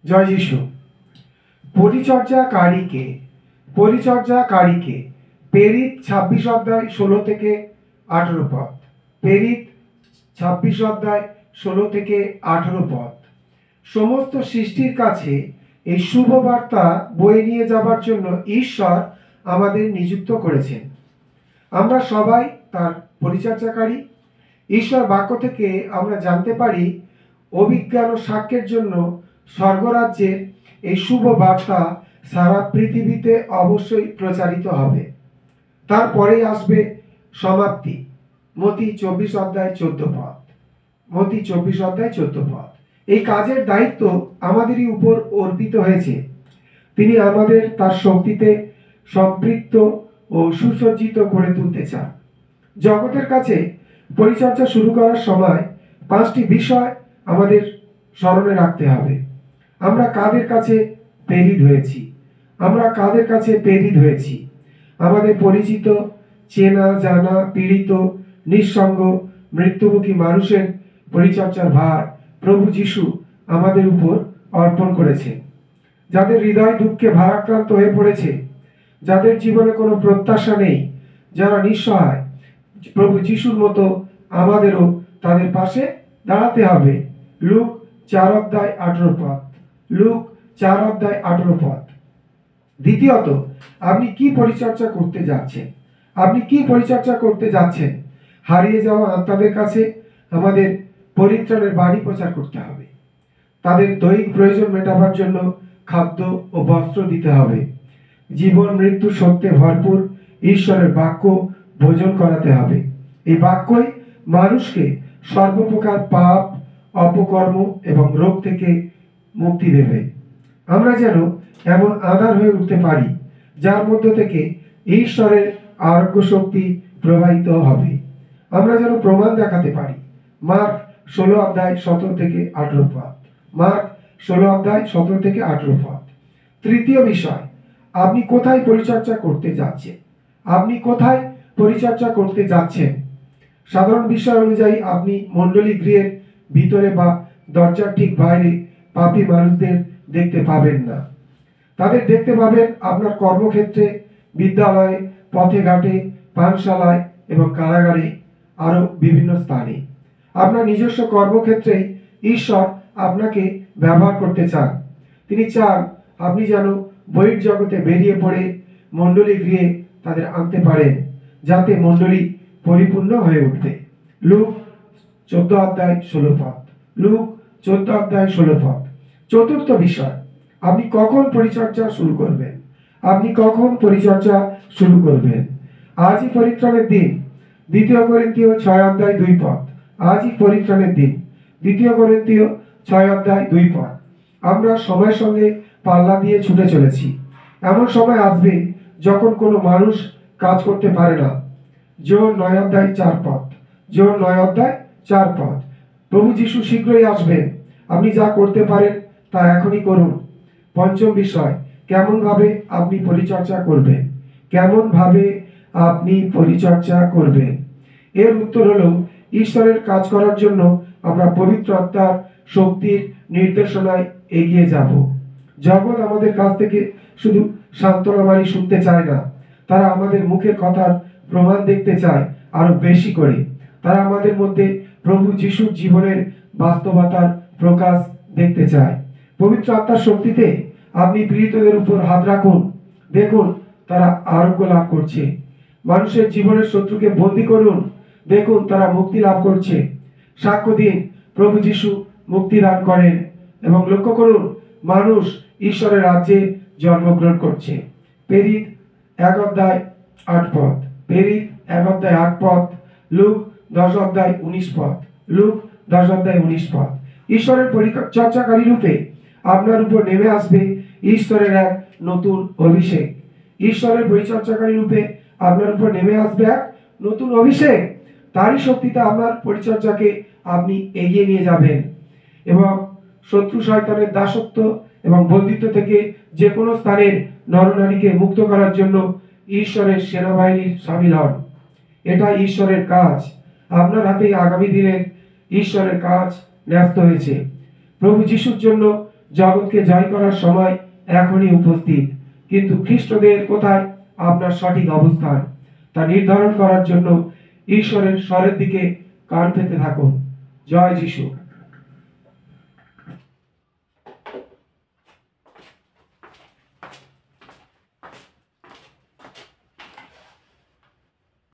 জয় যিশু। পরিচর্যাকারীকে পরিচর্যাকারীকে প্রেরিত 26 অধ্যায় 16 থেকে 18 পদ। প্রেরিত 26 অধ্যায় 16 থেকে 18 পদ। সমস্ত সৃষ্টির কাছে এই শুভ বার্তা বয়ে নিয়ে যাবার জন্য ঈশ্বর আমাদের নিযুক্ত করেছেন। আমরা সবাই তার পরিচর্যাকারী। ঈশ্বর বাক্য থেকে আমরা জানতে পারি অভিজ্ঞান ও সাক্ষ্যের জন্য স্বর্গরাজ্যের এই শুভ বার্তা সারা পৃথিবীতে অবশ্যই প্রচারিত হবে। তারপরেই আসবে সমাপ্তি। মতি 24 অধ্যায় 14 পদ। মতি 24 অধ্যায় 14 পদ। এই কাজের দায়িত্ব আমাদেরই উপর অর্পিত হয়েছে। তিনি আমাদের তার শক্তিতে সম্পৃক্ত ও সুসজ্জিত করে তুলতে চান। জগতের কাছে পরিচর্যা শুরু করার সময় 5টি বিষয় আমাদের স্মরণে রাখতে হবে। আমরা কাদের কাছে প্রেরিত হয়েছি? আমরা কাদের কাছে প্রেরিত হয়েছি? আমাদের পরিচিত, চেনা জানা, পীড়িত, নিঃসঙ্গ, মৃত্যুমুখী মানুষের পরিচর্যার ভার প্রভু যিশু আমাদের উপর অর্পণ করেছে। যাদের হৃদয় দুঃখে ভারাক্রান্ত হয়ে পড়েছে, যাদের জীবনে কোনো প্রত্যাশা নেই, যারা নিঃসহায়, প্রভু যিশুর মতো আমাদেরও তাদের পাশে দাঁড়াতে হবে। লুক 4 অধ্যায় 18 পদ। লুক 4 অধ্যায় 18 পদ। দ্বিতীয়ত, আপনি কি পরিচর্যা করতে যাচ্ছেন? আপনি কি পরিচর্যা করতে যাচ্ছেন? হারিয়ে যাওয়া আত্মাদের কাছে আমাদের পরিত্রাণের বাণী প্রচার করতে হবে। তাদের দৈহিক প্রয়োজন মেটাবার জন্য খাদ্য ও বস্ত্র দিতে হবে। জীবন মৃত্যু সত্যে ভরপুর ঈশ্বরের বাক্য ভোজন করাতে হবে। এই বাক্যই মানুষকে সর্বপ্রকার পাপ, অপকর্ম এবং রোগ থেকে মুক্তি দেবে। আমরা যেন এমন আধার হয়ে উঠতে পারি যার মধ্য থেকে ঈশ্বরের আরোগ্য শক্তি প্রবাহিত হবে। আমরা যেন প্রমাণ দেখাতে পারি। মার্ক 16 অধ্যায় 17 থেকে 18 পদ। মার্ক 16 অধ্যায় 17 থেকে 18 পদ। তৃতীয় বিষয়, আপনি কোথায় পরিচর্যা করতে যাচ্ছেন? আপনি কোথায় পরিচর্যা করতে যাচ্ছেন? সাধারণ বিষয় অনুযায়ী আপনি মণ্ডলী গৃহের ভিতরে বা দরজার ঠিক বাইরে পাপী মানুষদের দেখতে পাবেন না। তাদের দেখতে পাবেন আপনার কর্মক্ষেত্রে, বিদ্যালয়ে, পথে ঘাটে, পানশালায় এবং কারাগারে, আরো বিভিন্ন স্থানে। আপনার নিজস্ব কর্মক্ষেত্রে ঈশ্বর আপনাকে ব্যবহার করতে চান। তিনি চান আপনি যেন বহির্জগতে বেরিয়ে পড়ে মণ্ডলী গৃহে তাদের আনতে পারেন, যাতে মণ্ডলী পরিপূর্ণ হয়ে উঠবে। লুক 14 অধ্যায় 16 পদ। লুক 14 অধ্যায় 16 পদ। চতুর্থ বিষয়, আপনি কখন পরিচর্যা শুরু করবেন? আপনি কখন পরিচর্যা শুরু করবেন? আজই পরিত্রাণের দিন। 2 করিন্থীয় 6 অধ্যায় 2 পদ। আজই পরিত্রাণের দিন। 2 করিন্থীয় 6 অধ্যায় 2 পদ। আমরা সময়ের সঙ্গে পাল্লা দিয়ে ছুটে চলেছি। এমন সময় আসবে যখন কোনো মানুষ কাজ করতে পারে না। যোহন 9 অধ্যায় 4 পদ। যোহন 9 অধ্যায় 4 পদ। প্রভু যিশু শীঘ্রই আসবেন। আপনি যা করতে পারেন তা এখনই করুন। পঞ্চম বিষয়, কেমন ভাবে আপনি পরিচর্যা করবেন? কেমন ভাবে আপনি পরিচর্যা করবেন? এর উত্তর হলো, ঈশ্বরের কাজ করার জন্য আমরা পবিত্র আত্মার শক্তির নির্দেশনায় এগিয়ে যাব। জগৎ আমাদের কাছ থেকে শুধু সান্ত্বনা বাণী শুনতে চায় না, তারা আমাদের মুখের কথার প্রমাণ দেখতে চায় আরো বেশি করে। তারা আমাদের মধ্যে প্রভু যিশুর জীবনের বাস্তবতার প্রকাশ দেখতে চায়। পবিত্র আত্মার শক্তিতে আপনি পীড়িতদের উপর হাত রাখুন, দেখুন তারা আরোগ্য লাভ করছে। মানুষের জীবনের শত্রুকে বন্দী করুন, দেখুন তারা মুক্তি লাভ করছে। সাক্ষ্য দিন প্রভু যিশু মুক্তি দান করেন এবং লক্ষ্য করুন মানুষ ঈশ্বরের রাজ্যে জন্মগ্রহণ করছে। প্রেরিত 1 অধ্যায় 8 পদ। প্রেরিত 1 অধ্যায় 8 পদ। লুক 10 অধ্যায় 19 পদ। লুক 10 অধ্যায় 19 পদ। ঈশ্বরের পরিচর্যাকারী রূপে আপনার উপর নেমে আসবে ঈশ্বরের এক নতুন অভিষেক। ঈশ্বরের পরিচর্যাকারী রূপে আপনার উপর নেমে আসবে এক নতুন অভিষেক। তারই শক্তিতে আপনার পরিচর্যাকে আপনি এগিয়ে নিয়ে যাবেন এবং শত্রু শয়তানের দাসত্ব এবং বন্দিত্ব থেকে যে কোনো স্থানের নরনারীকে মুক্ত করার জন্য ঈশ্বরের সেনাবাহিনীর সামিল হন। এটা ঈশ্বরের কাজ। আপনার হাতে আগামী দিনের ঈশ্বরের কাজ ন্যস্ত হয়েছে। প্রভু যিশুর জন্য জগৎকে জয় করার সময় এখনই উপস্থিত, কিন্তু খ্রিস্টদের কোথায় আপনার সঠিক অবস্থান তা নির্ধারণ করার জন্য ঈশ্বরের স্বরের দিকে কান পেতে থাকুন। জয় যিশু।